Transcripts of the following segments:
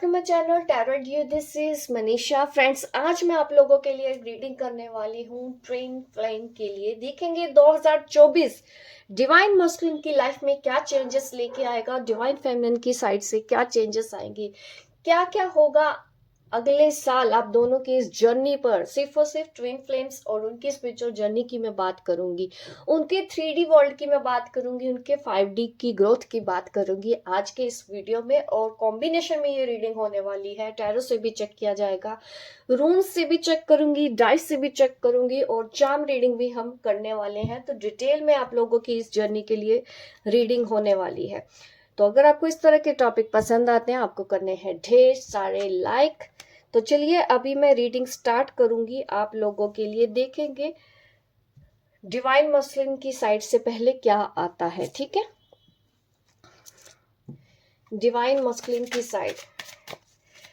To my channel tarot you. This is Manisha. Friends, आज मैं आप लोगों के लिए रीडिंग करने वाली हूँ ट्विन फ्लेम के लिए। देखेंगे 2024 डिवाइन मस्कुलिन की लाइफ में क्या चेंजेस लेके आएगा, डिवाइन फेमिनिन की साइड से क्या चेंजेस आएंगे, क्या क्या होगा अगले साल आप दोनों की इस जर्नी पर। सिर्फ और सिर्फ ट्विन फ्लेम्स और उनकी स्पिरिचुअल जर्नी की मैं बात करूंगी, उनके 3D वर्ल्ड की मैं बात करूंगी, उनके 5D की ग्रोथ की बात करूंगी आज के इस वीडियो में। और कॉम्बिनेशन में ये रीडिंग होने वाली है। टैरो से भी चेक किया जाएगा, रूम्स से भी चेक करूंगी, डाइस से भी चेक करूंगी और चार्म रीडिंग भी हम करने वाले हैं। तो डिटेल में आप लोगों की इस जर्नी के लिए रीडिंग होने वाली है। तो अगर आपको इस तरह के टॉपिक पसंद आते हैं, आपको करने हैं ढेर सारे लाइक। तो चलिए अभी मैं रीडिंग स्टार्ट करूंगी आप लोगों के लिए। देखेंगे डिवाइन मस्कुलिन की साइड से पहले क्या आता है। ठीक है, डिवाइन मस्कुलिन की साइड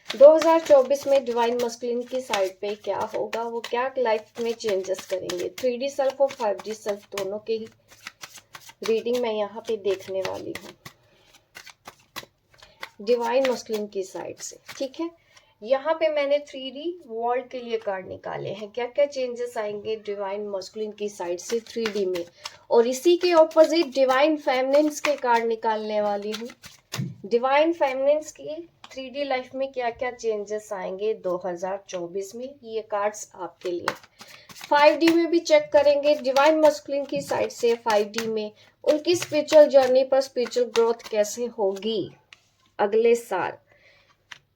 2024 में डिवाइन मस्कुलिन की साइड पे क्या होगा, वो क्या लाइफ में चेंजेस करेंगे। 3D सेल्फ और 5D सेल्फ दोनों के ही रीडिंग मैं यहाँ पे देखने वाली हूँ डिवाइन मस्कुलिन की साइड से। ठीक है, यहाँ पे मैंने 3D वर्ल्ड के लिए कार्ड निकाले हैं, क्या क्या चेंजेस आएंगे डिवाइन मस्कुलिन की साइड से 3D में। और इसी के ऑपोजिट डिवाइन फेमिनिन्स के कार्ड निकालने वाली हूँ। डिवाइन फेमिनिन्स की 3D लाइफ में क्या क्या चेंजेस आएंगे 2024 में, ये कार्ड्स आपके लिए। 5D में भी चेक करेंगे डिवाइन मस्कुलिन की साइड से 5D में उनकी स्पिरिचुअल जर्नी पर स्पिरिचुअल ग्रोथ कैसे होगी अगले साल,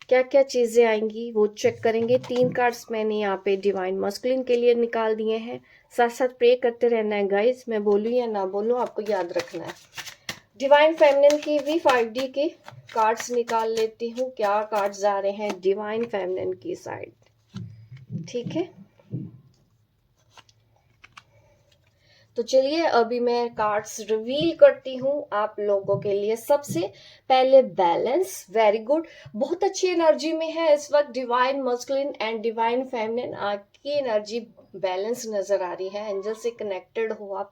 क्या क्या चीजें आएंगी वो चेक करेंगे। 3 कार्ड्स मैंने यहाँ पे डिवाइन मस्कुलिन के लिए निकाल दिए हैं। साथ साथ प्रे करते रहना है गाइस, मैं बोलूँ या ना बोलूँ आपको याद रखना है। डिवाइन फेमिनिन की भी 5D के कार्ड्स निकाल लेती हूँ, क्या कार्ड्स आ रहे हैं डिवाइन फेमिनिन की साइड। ठीक है, तो चलिए अभी मैं कार्ड्स रिवील करती हूँ आप लोगों के लिए। सबसे पहले बैलेंस, वेरी गुड, बहुत अच्छी एनर्जी में है इस वक्त divine masculine and divine feminine. आपकी एनर्जी बैलेंस नजर आ रही है, एंजल से कनेक्टेड हो आप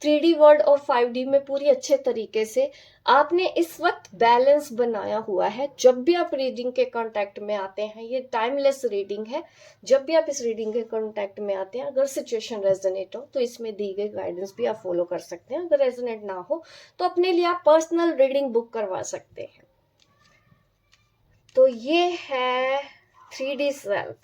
3D वर्ल्ड और 5D में पूरी अच्छे तरीके से। आपने इस वक्त बैलेंस बनाया हुआ है। जब भी आप रीडिंग के कांटेक्ट में आते हैं, ये टाइमलेस रीडिंग है, जब भी आप इस रीडिंग के कांटेक्ट में आते हैं, अगर सिचुएशन रेजोनेट हो तो इसमें दी गई गाइडेंस भी आप फॉलो कर सकते हैं। अगर रेजोनेट ना हो तो अपने लिए आप पर्सनल रीडिंग बुक करवा सकते हैं। तो ये है 3D सेल्फ।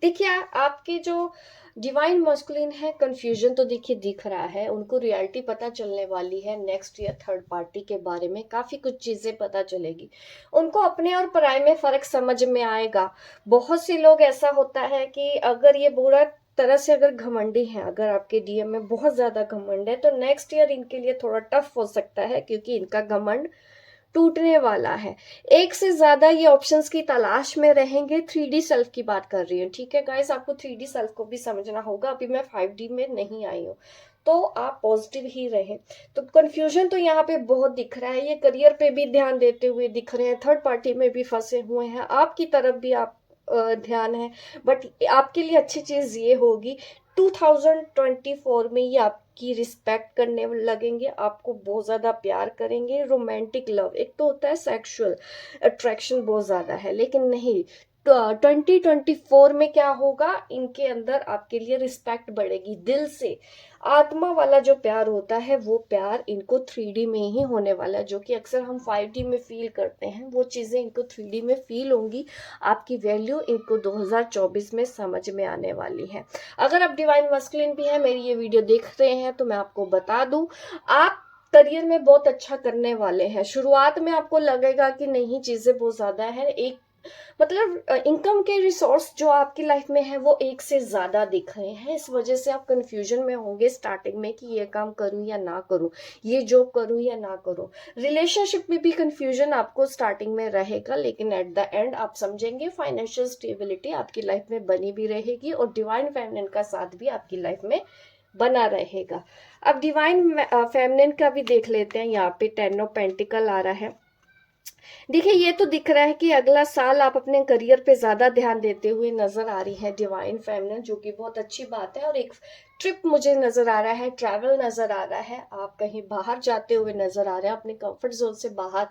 देखिए आपके जो डिवाइन मस्कुलिन है, कंफ्यूजन तो देखिए दिख रहा है, उनको रियलिटी पता चलने वाली है नेक्स्ट ईयर। थर्ड पार्टी के बारे में काफी कुछ चीजें पता चलेगी उनको, अपने और पराये में फर्क समझ में आएगा। बहुत से लोग ऐसा होता है कि अगर ये बुरा तरह से अगर घमंडी है, अगर आपके डीएम में बहुत ज्यादा घमंड है, तो नेक्स्ट ईयर इनके लिए थोड़ा टफ हो सकता है, क्योंकि इनका घमंड टूटने वाला है। एक से ज्यादा ये ऑप्शंस की तलाश में रहेंगे। 3D सेल्फ की बात कर रही हूँ, ठीक है गाइस, आपको 3D सेल्फ को भी समझना होगा। अभी मैं 5D में नहीं आई हूँ, तो आप पॉजिटिव ही रहे। तो कंफ्यूजन तो यहाँ पे बहुत दिख रहा है। ये करियर पे भी ध्यान देते हुए दिख रहे हैं, थर्ड पार्टी में भी फंसे हुए हैं, आपकी तरफ भी आप ध्यान है। बट आपके लिए अच्छी चीज ये होगी 2024 में ये आपकी रिस्पेक्ट करने लगेंगे, आपको बहुत ज्यादा प्यार करेंगे। रोमांटिक लव, एक तो होता है सेक्सुअल अट्रैक्शन बहुत ज्यादा है, लेकिन नहीं, 2024 में क्या होगा, इनके अंदर आपके लिए रिस्पेक्ट बढ़ेगी दिल से। आत्मा वाला जो प्यार होता है वो प्यार इनको 3D में ही होने वाला है। जो कि अक्सर हम 5D में फील करते हैं, वो चीजें इनको 3D में फील होंगी। आपकी वैल्यू इनको 2024 में समझ में आने वाली है। अगर आप डिवाइन मस्कुलिन भी है, मेरी ये वीडियो देख रहे हैं, तो मैं आपको बता दूं, आप करियर में बहुत अच्छा करने वाले हैं। शुरुआत में आपको लगेगा कि नहीं चीजें बहुत ज्यादा है, एक मतलब इनकम के रिसोर्स जो आपकी लाइफ में है वो एक से ज्यादा दिख रहे हैं। इस वजह से आप कंफ्यूजन में होंगे स्टार्टिंग में कि ये काम करूं या ना करूं, ये जॉब करूं या ना करूं। रिलेशनशिप में भी कंफ्यूजन आपको स्टार्टिंग में रहेगा, लेकिन एट द एंड आप समझेंगे फाइनेंशियल स्टेबिलिटी आपकी लाइफ में बनी भी रहेगी और डिवाइन फेमिनिन का साथ भी आपकी लाइफ में बना रहेगा। अब डिवाइन फेमिनिन का भी देख लेते हैं। यहाँ पे 10 ऑफ पेंटिकल आ रहा है। देखिए ये तो दिख रहा है कि अगला साल आप अपने करियर पे ज्यादा ध्यान देते हुए नजर आ रही है डिवाइन फेमिनिन, जो कि बहुत अच्छी बात है। और एक ट्रिप मुझे नजर आ रहा है, ट्रैवल नजर आ रहा है, आप कहीं बाहर जाते हुए नजर आ रहे हैं, अपने कंफर्ट जोन से बाहर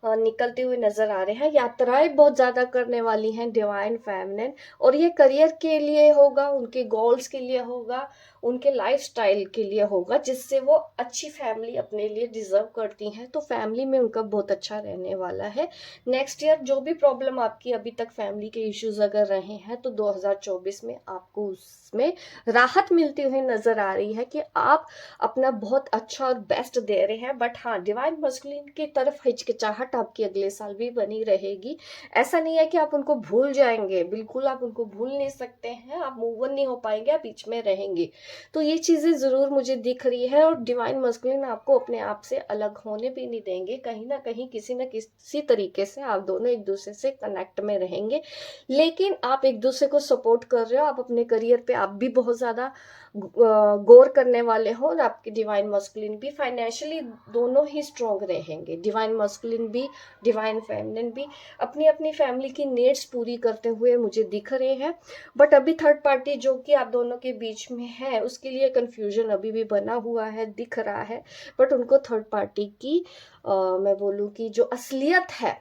निकलते हुए नजर आ रहे हैं। यात्राएं बहुत ज्यादा करने वाली हैं डिवाइन फेमिनिन, और ये करियर के लिए होगा, उनके गोल्स के लिए होगा, उनके लाइफस्टाइल के लिए होगा, जिससे वो अच्छी फैमिली अपने लिए डिजर्व करती हैं। तो फैमिली में उनका बहुत अच्छा रहने वाला है। नेक्स्ट ईयर जो भी प्रॉब्लम आपकी अभी तक फैमिली के इश्यूज अगर रहे हैं, तो 2024 में आपको उसमें राहत मिलती हुई नजर आ रही है कि आप अपना बहुत अच्छा और बेस्ट दे रहे हैं। बट हाँ, डिवाइन मस्कुलिन की तरफ हिचकिचाहट आपकी अगले साल भी बनी रहेगी। ऐसा नहीं है कि आप उनको भूल जाएंगे, बिल्कुल आप उनको भूल नहीं सकते हैं, आप मूव ऑन नहीं हो पाएंगे, आप बीच में रहेंगे। तो ये चीजें जरूर मुझे दिख रही है, और डिवाइन मस्कुलिन आपको अपने आप से अलग होने भी नहीं देंगे। कहीं ना कहीं किसी न किसी तरीके से आप दोनों एक दूसरे से कनेक्ट में रहेंगे। लेकिन आप एक दूसरे को सपोर्ट कर रहे हो, आप अपने करियर पे आप भी बहुत ज्यादा गौर करने वाले हो, और आपके डिवाइन मस्कुलिन भी फाइनेंशियली दोनों ही स्ट्रांग रहेंगे। डिवाइन मस्कुलिन भी, डिवाइन फेमिनिन भी अपनी अपनी फैमिली की नीड्स पूरी करते हुए मुझे दिख रहे हैं। बट अभी थर्ड पार्टी जो कि आप दोनों के बीच में है, उसके लिए कंफ्यूजन अभी भी बना हुआ है, दिख रहा है। बट उनको थर्ड पार्टी की मैं बोलूँ कि जो असलियत है,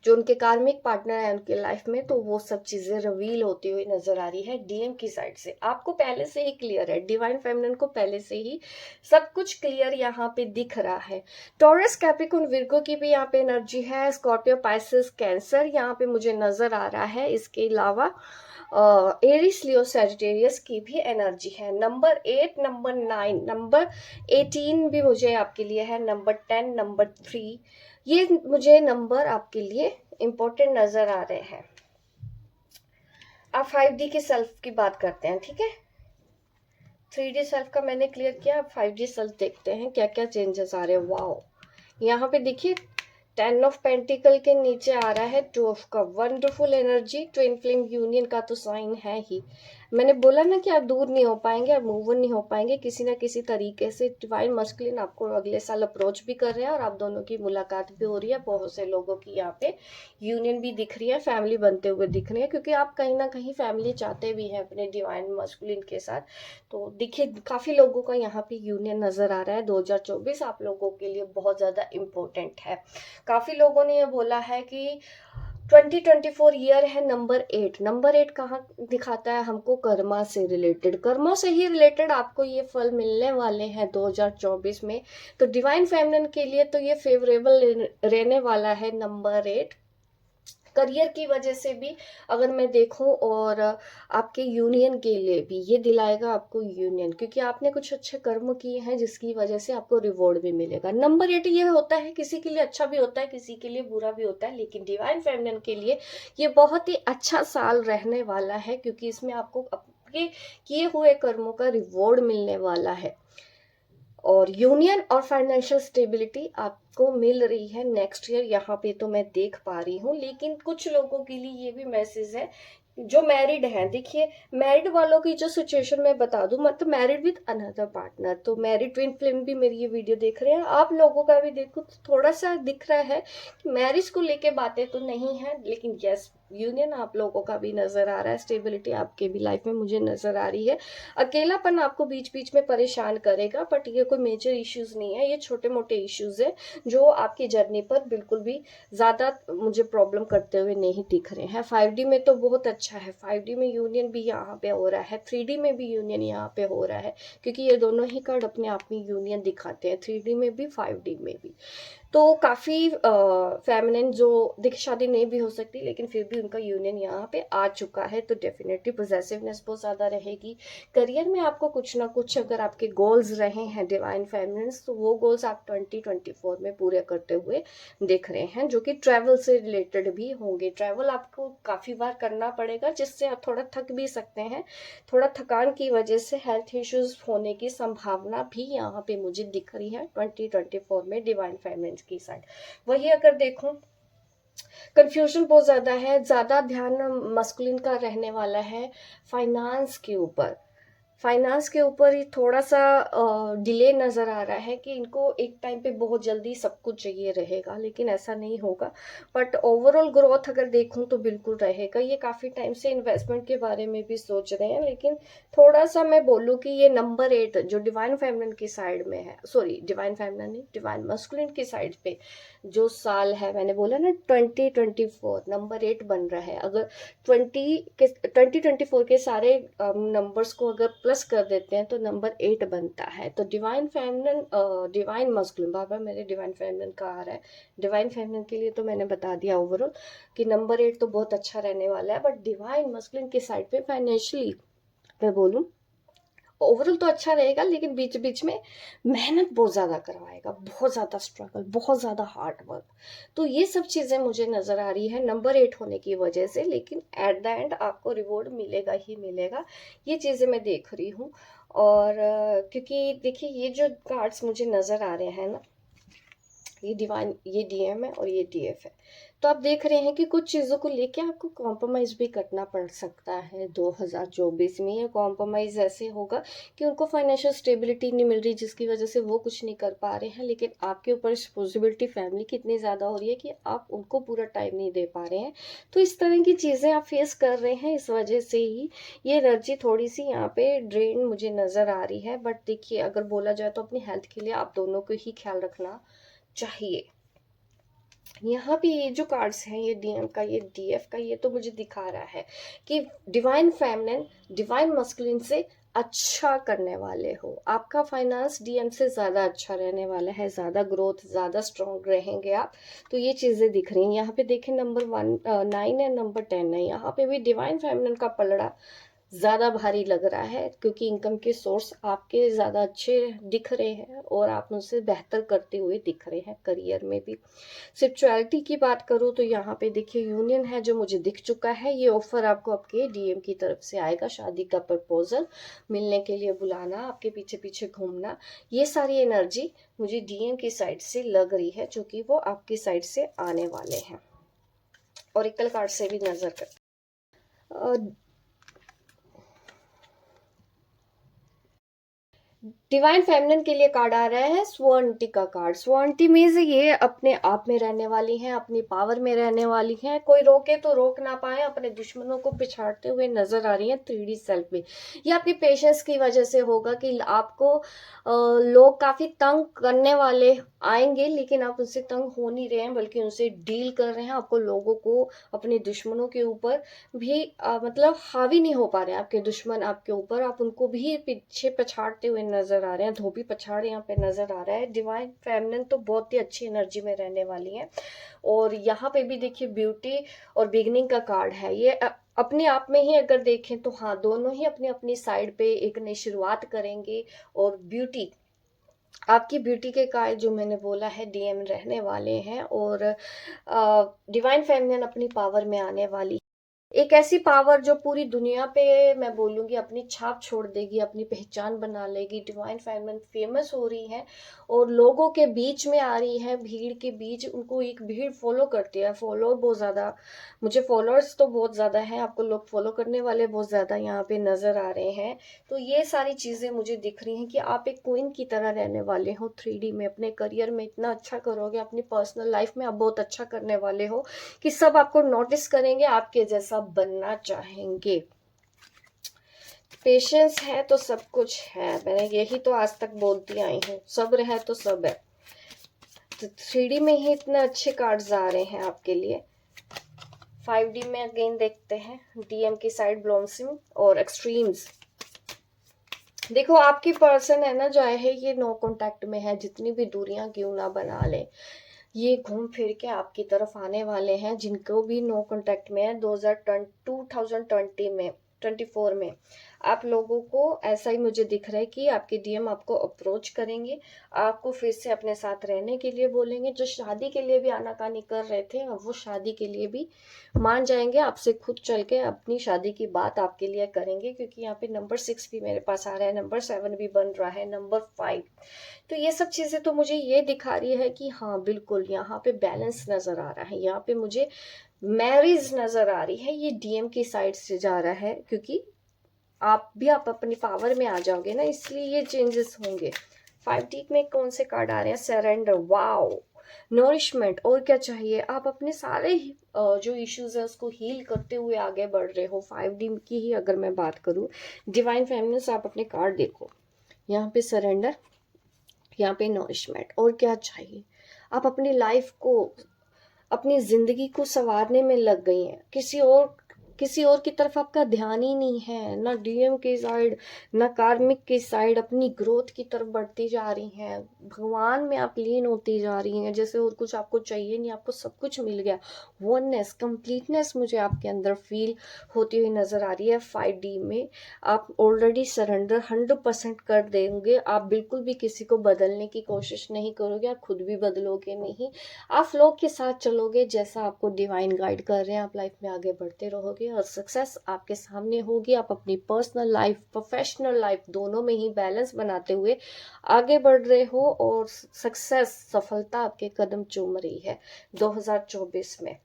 जो उनके कार्मिक पार्टनर है उनके लाइफ में, तो वो सब चीजें रिवील होती हुई नजर आ रही है डीएम की साइड से। आपको पहले से ही क्लियर है, डिवाइन फेमिनिन को पहले से ही सब कुछ क्लियर यहाँ पे दिख रहा है। टॉरस, कैप्रिकॉर्न, विर्गो की भी यहाँ पे एनर्जी है। स्कॉर्पियो, पाइसेस, कैंसर यहाँ पे मुझे नजर आ रहा है। इसके अलावा एरिस, लियो, सैजिटेरियस की भी एनर्जी है। नंबर 8, नंबर 9, नंबर 18 भी मुझे आपके लिए है। नंबर 10, नंबर 3, ये मुझे नंबर आपके लिए इंपॉर्टेंट नजर आ रहे हैं। अब 5D के सेल्फ की बात करते हैं, ठीक है। 3D सेल्फ का मैंने क्लियर किया, अब 5D सेल्फ देखते हैं क्या क्या चेंजेस आ रहे हैं। वाओ, यहाँ पे देखिए 10 ऑफ पेंटिकल के नीचे आ रहा है 2 of cup, wonderful energy. Twin flame union का तो साइन है ही। मैंने बोला ना कि आप दूर नहीं हो पाएंगे, आप मूव ऑन नहीं हो पाएंगे किसी ना किसी तरीके से। डिवाइन मस्कुलिन आपको अगले साल अप्रोच भी कर रहे हैं, और आप दोनों की मुलाकात भी हो रही है। बहुत से लोगों की यहाँ पे यूनियन भी दिख रही है, फैमिली बनते हुए दिख रही है, क्योंकि आप कहीं ना कहीं फैमिली चाहते भी हैं अपने डिवाइन मस्कुलिन के साथ। तो देखिए काफी लोगों का यहाँ पे यूनियन नजर आ रहा है। 2024 आप लोगों के लिए बहुत ज्यादा इम्पोर्टेंट है। काफी लोगों ने ये बोला है कि 2024 ईयर है नंबर 8। नंबर 8 कहाँ दिखाता है हमको? कर्मा से रिलेटेड, कर्मों से ही रिलेटेड आपको ये फल मिलने वाले हैं 2024 में। तो डिवाइन फेमिनिन के लिए तो ये फेवरेबल रहने वाला है नंबर 8। करियर की वजह से भी अगर मैं देखूं, और आपके यूनियन के लिए भी ये दिलाएगा आपको यूनियन, क्योंकि आपने कुछ अच्छे कर्म किए हैं जिसकी वजह से आपको रिवॉर्ड भी मिलेगा। नंबर 8 ये होता है, किसी के लिए अच्छा भी होता है, किसी के लिए बुरा भी होता है, लेकिन डिवाइन फेमिनिन के लिए ये बहुत ही अच्छा साल रहने वाला है, क्योंकि इसमें आपको आपके किए हुए कर्मों का रिवॉर्ड मिलने वाला है। और यूनियन और फाइनेंशियल स्टेबिलिटी आपको मिल रही है नेक्स्ट ईयर, यहाँ पे तो मैं देख पा रही हूँ। लेकिन कुछ लोगों के लिए ये भी मैसेज है जो मैरिड हैं। देखिए मैरिड वालों की जो सिचुएशन मैं बता दूं, मतलब मैरिड विद अनदर पार्टनर, तो मैरिड ट्विन फ्लेम भी मेरी ये वीडियो देख रहे हैं, आप लोगों का भी देखो तो थोड़ा सा दिख रहा है कि मैरिज को लेके बातें तो नहीं है, लेकिन यस यूनियन आप लोगों का भी नजर आ रहा है, स्टेबिलिटी आपके भी लाइफ में मुझे नजर आ रही है। अकेलापन आपको बीच बीच में परेशान करेगा, बट ये कोई मेजर इश्यूज नहीं है, ये छोटे मोटे इश्यूज है जो आपकी जर्नी पर बिल्कुल भी ज्यादा मुझे प्रॉब्लम करते हुए नहीं दिख रहे हैं। 5D में तो बहुत अच्छा है, 5D में यूनियन भी यहाँ पे हो रहा है, 3D में भी यूनियन यहाँ पे हो रहा है, क्योंकि ये दोनों ही कार्ड अपने आप में यूनियन दिखाते हैं, 3D में भी 5D में भी। तो काफी फेमिनिन जो देखिए शादी नहीं भी हो सकती, लेकिन फिर भी उनका यूनियन यहाँ पे आ चुका है, तो डेफिनेटली पोजेसिवनेस बहुत ज्यादा रहेगी। करियर में आपको कुछ ना कुछ अगर आपके गोल्स रहे हैं डिवाइन फेमिनिन्स, तो वो गोल्स आप 2024 में पूरे करते हुए देख रहे हैं, जो कि ट्रैवल से रिलेटेड भी होंगे। ट्रैवल आपको काफी बार करना पड़ेगा, जिससे आप थोड़ा थक भी सकते हैं। थोड़ा थकान की वजह से हेल्थ इश्यूज होने की संभावना भी यहाँ पे मुझे दिख रही है 2024 में डिवाइन फेमिनिन की साइड। वही अगर देखूं, कंफ्यूजन बहुत ज्यादा है, ज्यादा ध्यान मस्कुलिन का रहने वाला है फाइनेंस के ऊपर। फाइनेंस के ऊपर ही थोड़ा सा डिले नज़र आ रहा है कि इनको एक टाइम पे बहुत जल्दी सब कुछ चाहिए रहेगा, लेकिन ऐसा नहीं होगा। बट ओवरऑल ग्रोथ अगर देखूं तो बिल्कुल रहेगा। ये काफ़ी टाइम से इन्वेस्टमेंट के बारे में भी सोच रहे हैं, लेकिन थोड़ा सा मैं बोलूँ कि ये नंबर 8 जो डिवाइन फेमिनिन की साइड में है, सॉरी डिवाइन फेमिनिन नहीं, डिवाइन मस्कुलिन की साइड पे जो साल है, मैंने बोला ना 2024 नंबर 8 बन रहा है। अगर 2024 के सारे नंबर्स को अगर प्लस कर देते हैं तो नंबर 8 बनता है। तो डिवाइन फेमिनिन, डिवाइन मस्कुलिन, बार बार मेरे डिवाइन फेमिनिन का आ रहा है। डिवाइन फेमिनिन के लिए तो मैंने बता दिया ओवरऑल कि नंबर 8 तो बहुत अच्छा रहने वाला है। बट डिवाइन मस्कुलिन की साइड पे फाइनेंशियली मैं बोलूँ ओवरऑल तो अच्छा रहेगा, लेकिन बीच बीच में मेहनत बहुत ज़्यादा करवाएगा, बहुत ज़्यादा स्ट्रगल, बहुत ज़्यादा हार्ड वर्क। तो ये सब चीज़ें मुझे नज़र आ रही है नंबर 8 होने की वजह से, लेकिन एट द एंड आपको रिवॉर्ड मिलेगा ही मिलेगा। ये चीज़ें मैं देख रही हूँ। और क्योंकि देखिए ये जो कार्ड्स मुझे नज़र आ रहे हैं ना, ये डिवाइन, ये डीएम है और ये डीएफ है। तो आप देख रहे हैं कि कुछ चीज़ों को लेके आपको कॉम्प्रोमाइज़ भी करना पड़ सकता है 2024 में। ये कॉम्प्रोमाइज़ ऐसे होगा कि उनको फाइनेंशियल स्टेबिलिटी नहीं मिल रही, जिसकी वजह से वो कुछ नहीं कर पा रहे हैं, लेकिन आपके ऊपर रिस्पॉन्सिबिलिटी फैमिली की इतनी ज़्यादा हो रही है कि आप उनको पूरा टाइम नहीं दे पा रहे हैं। तो इस तरह की चीज़ें आप फेस कर रहे हैं, इस वजह से ही ये एनर्जी थोड़ी सी यहाँ पे ड्रेन मुझे नज़र आ रही है। बट देखिए अगर बोला जाए तो अपनी हेल्थ के लिए आप दोनों को ही ख्याल रखना चाहिए। यहाँ पे ये जो कार्ड्स हैं, ये डीएम का, ये डीएफ का, ये तो मुझे दिखा रहा है कि डिवाइन फेमिनिन डिवाइन मस्कुलिन से अच्छा करने वाले हो। आपका फाइनेंस डीएम से ज़्यादा अच्छा रहने वाला है, ज़्यादा ग्रोथ, ज़्यादा स्ट्रॉन्ग रहेंगे आप। तो ये चीज़ें दिख रही हैं। यहाँ पे देखें नंबर 9 है, नंबर 10 है। यहाँ पे भी डिवाइन फेमिनिन का पलड़ा ज़्यादा भारी लग रहा है, क्योंकि इनकम के सोर्स आपके ज़्यादा अच्छे दिख रहे हैं और आप उनसे बेहतर करते हुए दिख रहे हैं करियर में भी। स्पिरिचुअलिटी की बात करूँ तो यहाँ पे देखिए यूनियन है जो मुझे दिख चुका है। ये ऑफर आपको आपके डीएम की तरफ से आएगा, शादी का प्रपोजल, मिलने के लिए बुलाना, आपके पीछे पीछे घूमना। ये सारी एनर्जी मुझे डीएम की साइड से लग रही है, जो कि वो आपकी साइड से आने वाले हैं। ओरेकल कार्ड से भी नजर कर, डिवाइन फेमिनिन के लिए कार्ड आ रहा है स्वर्णटी का कार्ड। स्वर्णटी मीन्स ये अपने आप में रहने वाली हैं, अपनी पावर में रहने वाली हैं, कोई रोके तो रोक ना पाए, अपने दुश्मनों को पिछाड़ते हुए नजर आ रही हैं 3D सेल्फ में। ये आपकी पेशेंस की वजह से होगा कि आपको लोग काफी तंग करने वाले आएंगे, लेकिन आप उनसे तंग हो नहीं रहे हैं, बल्कि उनसे डील कर रहे हैं। आपको लोगों को, अपने दुश्मनों के ऊपर भी मतलब हावी नहीं हो पा रहे हैं आपके दुश्मन आपके ऊपर, आप उनको भी पीछे पछाड़ते हुए नजर आ रहे हैं। धोबी पछाड़ यहाँ पे नजर आ रहा है। डिवाइन फेमिनिन तो बहुत ही अच्छी एनर्जी में रहने वाली है। और यहाँ पे भी देखिए ब्यूटी और बिगनिंग का कार्ड है। ये अपने आप में ही अगर देखें तो हाँ, दोनों ही अपनी अपनी साइड पे एक नई शुरुआत करेंगे। और ब्यूटी, आपकी ब्यूटी के कार्ड जो मैंने बोला है डीएम रहने वाले हैं। और डिवाइन फेमिनिन अपनी पावर में आने वाली, एक ऐसी पावर जो पूरी दुनिया पे मैं बोलूँगी अपनी छाप छोड़ देगी, अपनी पहचान बना लेगी। डिवाइन फेमिनिन फेमस हो रही है और लोगों के बीच में आ रही है, भीड़ के बीच। उनको एक भीड़ फॉलो करती है, फॉलो बहुत ज़्यादा, मुझे फॉलोअर्स तो बहुत ज़्यादा हैं, आपको लोग फॉलो करने वाले बहुत ज़्यादा यहाँ पे नज़र आ रहे हैं। तो ये सारी चीज़ें मुझे दिख रही हैं कि आप एक क्वीन की तरह रहने वाले हो 3D में। अपने करियर में इतना अच्छा करोगे, अपनी पर्सनल लाइफ में आप बहुत अच्छा करने वाले हो कि सब आपको नोटिस करेंगे, आपके जैसा बनना चाहेंगे। पेशेंस है तो सब कुछ है, मैंने यही तो आज तक बोलती आई हूँ, सब्र है तो सब है। तो 3D में ही इतने अच्छे कार्ड्स आ रहे हैं आपके लिए। 5D में अगेन देखते हैं डीएम की साइड, ब्लॉसम और एक्सट्रीम्स। देखो आपकी पर्सन है ना जो है, ये नो कांटेक्ट में है, जितनी भी दूरियां क्यों ना बना ले, ये घूम फिर के आपकी तरफ आने वाले हैं। जिनको भी नो कांटेक्ट में है 2020 में, 24 में, आप लोगों को ऐसा ही मुझे दिख रहा है कि आपके डीएम आपको अप्रोच करेंगे, आपको फिर से अपने साथ रहने के लिए बोलेंगे। जो शादी के लिए भी आनाकानी कर रहे थे, अब वो शादी के लिए भी मान जाएंगे, आपसे खुद चल के अपनी शादी की बात आपके लिए करेंगे। क्योंकि यहाँ पे नंबर 6 भी मेरे पास आ रहा है, नंबर 7 भी बन रहा है, नंबर 5। तो ये सब चीजें तो मुझे ये दिखा रही है कि हाँ बिल्कुल यहाँ पे बैलेंस नजर आ रहा है। यहाँ पे मुझे मैरिज नजर आ रही है, ये डीएम की साइड से जा रहा है। क्योंकि आप अपनी पावर में आ जाओगे ना, इसलिए ये चेंजेस होंगे। 5D में कौन से कार्ड आ रहे हैं? सरेंडर, वाओ, नरिशमेंट, और क्या चाहिए? आप अपने सारे जो इश्यूज है उसको हील करते हुए आगे बढ़ रहे हो। 5D की ही अगर मैं बात करूं, डिवाइन फेमिनिन, आप अपने कार्ड देखो, यहाँ पे सरेंडर, यहाँ पे नरिशमेंट, और क्या चाहिए? आप अपनी लाइफ को, अपनी जिंदगी को संवारने में लग गई हैं, किसी और की तरफ आपका ध्यान ही नहीं है, ना डीएम की साइड ना कार्मिक की साइड, अपनी ग्रोथ की तरफ बढ़ती जा रही हैं, भगवान में आप लीन होती जा रही हैं, जैसे और कुछ आपको चाहिए नहीं, आपको सब कुछ मिल गया। वननेस, कंप्लीटनेस मुझे आपके अंदर फील होती हुई नजर आ रही है। 5D में आप ऑलरेडी सरेंडर 100% कर देंगे, आप बिल्कुल भी किसी को बदलने की कोशिश नहीं करोगे, आप खुद भी बदलोगे नहीं, आप फ्लो के साथ चलोगे, जैसा आपको डिवाइन गाइड कर रहे हैं आप लाइफ में आगे बढ़ते रहोगे और सक्सेस आपके सामने होगी। आप अपनी पर्सनल लाइफ, प्रोफेशनल लाइफ दोनों में ही बैलेंस बनाते हुए आगे बढ़ रहे हो और सक्सेस, सफलता आपके कदम चूम रही है 2024 में।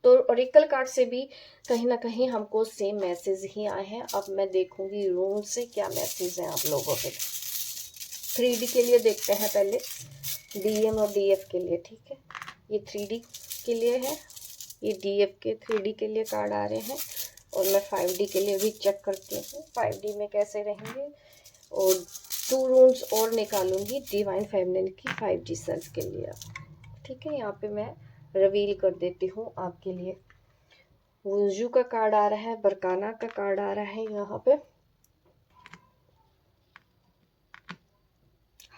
तो ओरेकल कार्ड से भी कहीं ना कहीं हमको सेम मैसेज ही आए हैं। अब मैं देखूंगी रूम से क्या मैसेज है आप लोगों के। 3D के लिए देखते हैं पहले, डीएम और डीएफ के लिए, ठीक है। ये 3D के लिए है, ये डीएफ के 3D के लिए कार्ड आ रहे हैं, और मैं 5D के लिए भी चेक करती हूँ 5D में कैसे रहेंगे, और 2 रूम्स और निकालूंगी डिवाइन फेमिनिन की 5D सेल्फ के लिए, ठीक है। यहाँ पे मैं रिवील कर देती हूँ आपके लिए। वुंजू का कार्ड आ रहा है, बरकाना का कार्ड आ रहा है, यहाँ पे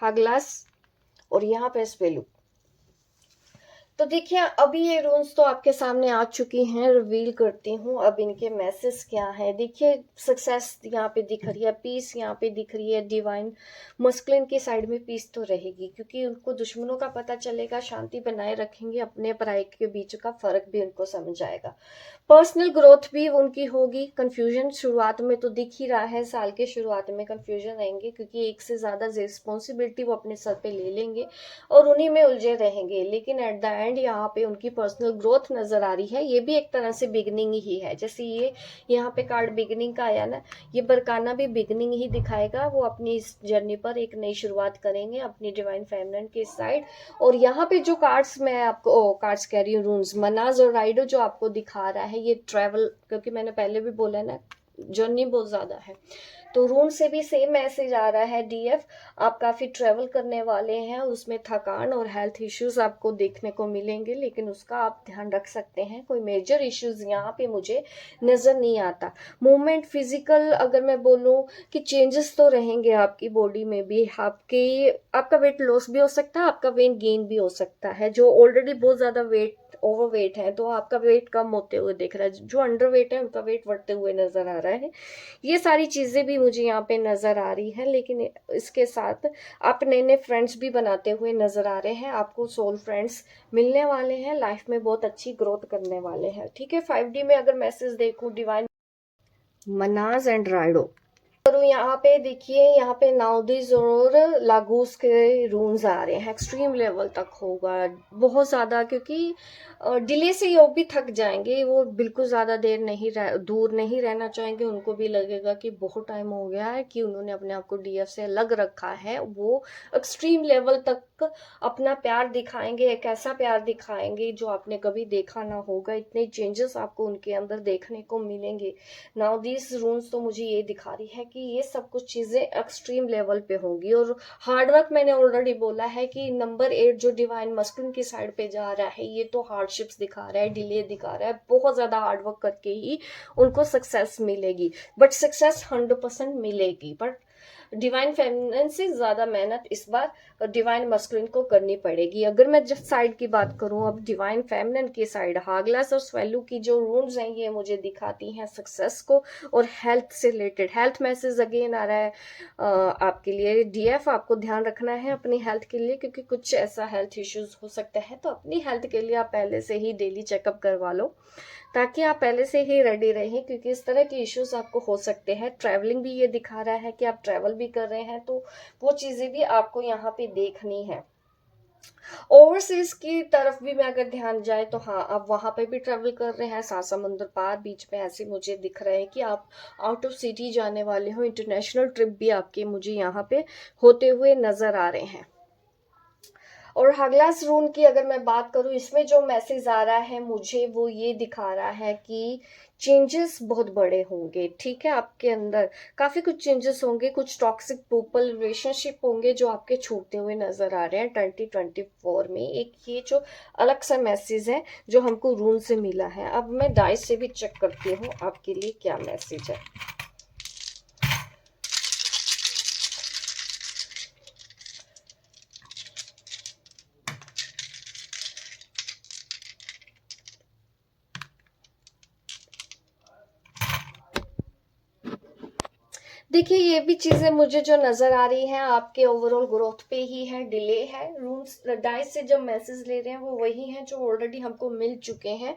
हाग्लास, और यहाँ पे स्पेलू। तो देखिए अभी ये रून्स तो आपके सामने आ चुकी हैं, रिवील करती हूँ अब इनके मैसेज क्या है। देखिए सक्सेस यहाँ पे दिख रही है, पीस यहाँ पे दिख रही है, डिवाइन मस्कुलिन की साइड में पीस तो रहेगी, क्योंकि उनको दुश्मनों का पता चलेगा, शांति बनाए रखेंगे, अपने पराई के बीच का फर्क भी उनको समझ आएगा, पर्सनल ग्रोथ भी उनकी होगी। कंफ्यूजन शुरुआत में तो दिख ही रहा है, साल के शुरुआत में कंफ्यूजन रहेंगे, क्योंकि एक से ज्यादा रिस्पॉन्सिबिलिटी वो अपने सर पे ले लेंगे और उन्हीं में उलझे रहेंगे, लेकिन एट द एंड यहाँ पे उनकी पर्सनल ग्रोथ नजर आ रही है। ये भी एक तरह से बिगनिंग ही है, जैसे ये यहाँ पे कार्ड बिगनिंग का आया ना, ये बरकाना भी बिगनिंग ही दिखाएगा। वो अपनी इस जर्नी पर एक नई शुरुआत करेंगे अपनी डिवाइन फेमिनिन के साइड। और यहाँ पे जो कार्ड्स मैं आपको कार्ड्स कह रही हूँ, रून्स, मनाज और राइडो जो आपको दिखा रहा है, ये ट्रेवल, क्योंकि मैंने पहले भी बोला ना जर्नी बहुत ज्यादा है, तो रूम से भी सेम मैसेज आ रहा है। डीएफ, आप काफी ट्रेवल करने वाले हैं, उसमें थकान और हेल्थ इश्यूज आपको देखने को मिलेंगे, लेकिन उसका आप ध्यान रख सकते हैं। कोई मेजर इश्यूज यहाँ पे मुझे नजर नहीं आता। मूवमेंट, फिजिकल अगर मैं बोलूँ कि चेंजेस तो रहेंगे आपकी बॉडी में भी, आपका वेट लॉस भी हो सकता है, आपका वेट गेन भी हो सकता है। जो ऑलरेडी बहुत ज्यादा वेट ओवरवेट है तो आपका वेट कम होते हुए दिख रहा है, जो अंडर वेट है उनका वेट बढ़ते हुए नजर आ रहा है। ये सारी चीजें भी मुझे यहाँ पे नजर आ रही है, लेकिन इसके साथ आप नए नए फ्रेंड्स भी बनाते हुए नजर आ रहे हैं, आपको सोल फ्रेंड्स मिलने वाले हैं, लाइफ में बहुत अच्छी ग्रोथ करने वाले हैं, ठीक है। 5D में अगर मैसेज देखूं, डिवाइन मनाज एंड राइडो, तो यहाँ पे देखिए, यहाँ पे नाउदिस और लागूस के रूम्स आ रहे हैं, एक्सट्रीम लेवल तक होगा बहुत ज्यादा, क्योंकि डिले से ये भी थक जाएंगे, वो बिल्कुल ज्यादा देर दूर नहीं रहना चाहेंगे। उनको भी लगेगा कि बहुत टाइम हो गया है कि उन्होंने अपने आप को डीएफ से अलग रखा है, वो एक्सट्रीम लेवल तक अपना प्यार दिखाएंगे, एक ऐसा प्यार दिखाएंगे जो आपने कभी देखा ना होगा। इतने चेंजेस आपको उनके अंदर देखने को मिलेंगे। नाउ दिस रूम्स तो मुझे ये दिखा रही है कि ये सब कुछ चीजें एक्सट्रीम लेवल पे होंगी। और हार्डवर्क मैंने ऑलरेडी बोला है कि नंबर 8 जो डिवाइन मस्कुलिन की साइड पे जा रहा है, ये तो हार्डशिप्स दिखा रहा है, डिले दिखा रहा है, बहुत ज्यादा हार्डवर्क करके ही उनको सक्सेस मिलेगी, बट सक्सेस 100% मिलेगी, बट डिवाइन फेमिनिन से ज्यादा मेहनत इस बार डिवाइन मस्कुलिन को करनी पड़ेगी। अगर मैं जिस साइड की बात करूं, अब डिवाइन फेमिनिन की साइड, हाग्लास और स्वेलू की जो रूम्स हैं, ये मुझे दिखाती हैं सक्सेस को और हेल्थ से रिलेटेड। हेल्थ मैसेज अगेन आ रहा है आपके लिए। डीएफ, आपको ध्यान रखना है अपनी हेल्थ के लिए, क्योंकि कुछ ऐसा हेल्थ इश्यूज हो सकता है, तो अपनी हेल्थ के लिए आप पहले से ही डेली चेकअप करवा लो, ताकि आप पहले से ही रेडी रहें, क्योंकि इस तरह के इश्यूज आपको हो सकते हैं। ट्रैवलिंग भी ये दिखा रहा है कि आप ट्रैवल भी कर रहे हैं, तो वो चीजें भी आपको यहाँ पे देखनी है। ओवरसीज की तरफ भी मैं अगर ध्यान जाए तो हाँ, आप वहां पे भी ट्रेवल कर रहे हैं, सात समुंदर पार बीच में ऐसे मुझे दिख रहे हैं कि आप आउट ऑफ सिटी जाने वाले हो। इंटरनेशनल ट्रिप भी आपके मुझे यहाँ पे होते हुए नजर आ रहे हैं। और हगलास रून की अगर मैं बात करूं, इसमें जो मैसेज आ रहा है मुझे वो ये दिखा रहा है कि चेंजेस बहुत बड़े होंगे। ठीक है, आपके अंदर काफी कुछ चेंजेस होंगे, कुछ टॉक्सिक पीपल रिलेशनशिप होंगे जो आपके छूटते हुए नजर आ रहे हैं 2024 में। एक ये जो अलग सा मैसेज है जो हमको रून से मिला है। अब मैं डाइस से भी चेक करती हूँ आपके लिए क्या मैसेज है। देखिए, ये भी चीजें मुझे जो नजर आ रही हैं आपके ओवरऑल ग्रोथ पे ही है, डिले है। रूम्स डाइस से जो मैसेज ले रहे हैं वो वही हैं जो ऑलरेडी हमको मिल चुके हैं।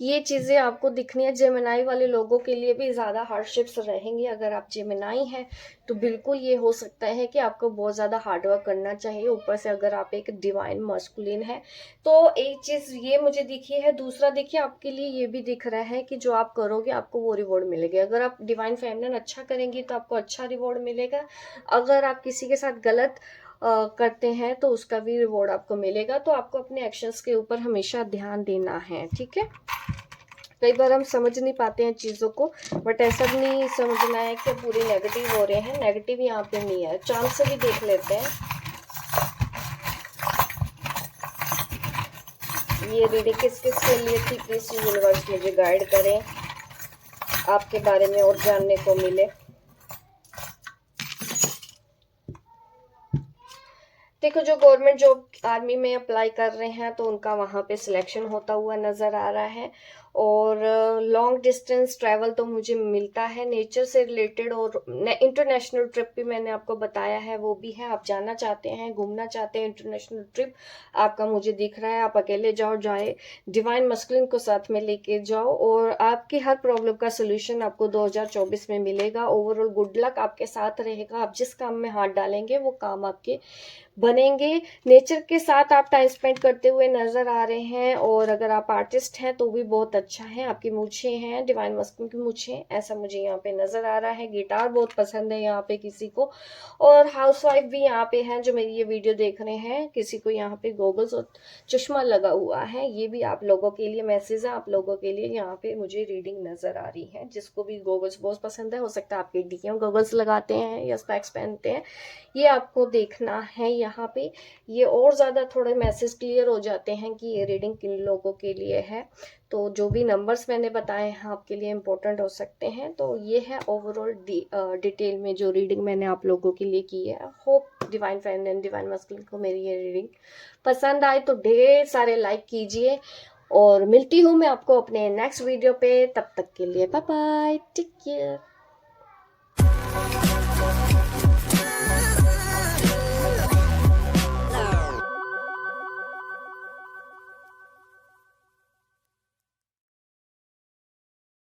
ये चीजें आपको दिखनी है। जेमिनाई वाले लोगों के लिए भी ज्यादा हार्डशिप्स रहेंगी। अगर आप जेमिनाई हैं तो बिल्कुल ये हो सकता है कि आपको बहुत ज्यादा हार्डवर्क करना चाहिए। ऊपर से अगर आप एक डिवाइन मस्कुलिन है तो एक चीज ये मुझे दिखी है। दूसरा देखिए, आपके लिए ये भी दिख रहा है कि जो आप करोगे आपको वो रिवॉर्ड मिलेगा। अगर आप डिवाइन फेमिनिन अच्छा करेंगी तो आपको अच्छा रिवॉर्ड मिलेगा। अगर आप किसी के साथ गलत करते हैं तो उसका भी रिवॉर्ड आपको मिलेगा। तो आपको अपने एक्शंस के ऊपर हमेशा ध्यान देना है। ठीक है, कई बार हम समझ नहीं पाते हैं चीजों को, बट ऐसा भी नहीं समझना है कि पूरे नेगेटिव हो रहे हैं। नेगेटिव यहाँ पे नहीं है, चांस से भी देख लेते हैं। ये रीडिंग किस किस के लिए थी, प्लीज यूनिवर्स मुझे गाइड करें, आपके बारे में और जानने को मिले। देखो, जो गवर्नमेंट जॉब आर्मी में अप्लाई कर रहे हैं तो उनका वहाँ पे सिलेक्शन होता हुआ नज़र आ रहा है। और लॉन्ग डिस्टेंस ट्रैवल तो मुझे मिलता है नेचर से रिलेटेड। और इंटरनेशनल ट्रिप भी मैंने आपको बताया है, वो भी है। आप जाना चाहते हैं, घूमना चाहते हैं, इंटरनेशनल ट्रिप आपका मुझे दिख रहा है। आप अकेले जाओ, जाए डिवाइन मस्कुलिन को साथ में लेके जाओ और आपकी हर प्रॉब्लम का सोल्यूशन आपको 2024 में मिलेगा। ओवरऑल गुड लक आपके साथ रहेगा। आप जिस काम में हाथ डालेंगे वो काम आपके बनेंगे। नेचर के साथ आप टाइम स्पेंड करते हुए नजर आ रहे हैं। और अगर आप आर्टिस्ट हैं तो भी बहुत अच्छा है। आपकी मूछें हैं डिवाइन मस्कुलिन की मूछें, ऐसा मुझे यहाँ पे नजर आ रहा है। गिटार बहुत पसंद है यहाँ पे किसी को। और हाउसवाइफ भी यहाँ पे हैं जो मेरी ये वीडियो देख रहे हैं। किसी को यहाँ पे गॉगल्स और चश्मा लगा हुआ है। ये भी आप लोगों के लिए मैसेज है, आप लोगों के लिए यहाँ पे मुझे रीडिंग नजर आ रही है। जिसको भी गॉगल्स बहुत पसंद है, हो सकता है आपके डीएम गॉगल्स लगाते हैं या स्पेक्स पहनते हैं, ये आपको देखना है यहाँ पे। ये और ज़्यादा थोड़े मैसेज क्लियर हो जाते हैं कि ये रीडिंग किन लोगों के लिए है। तो जो भी नंबर्स मैंने बताए हैं आपके लिए इम्पोर्टेंट हो सकते हैं। तो ये है ओवरऑल डिटेल में जो रीडिंग मैंने आप लोगों के लिए की है। Hope divine feminine divine masculine को मेरी ये रीडिंग पसंद आए तो ढेर सारे लाइक कीजिए। और मिलती हूँ मैं आपको अपने नेक्स्ट वीडियो पे। तब तक के लिए बाय बाय, टेक केयर।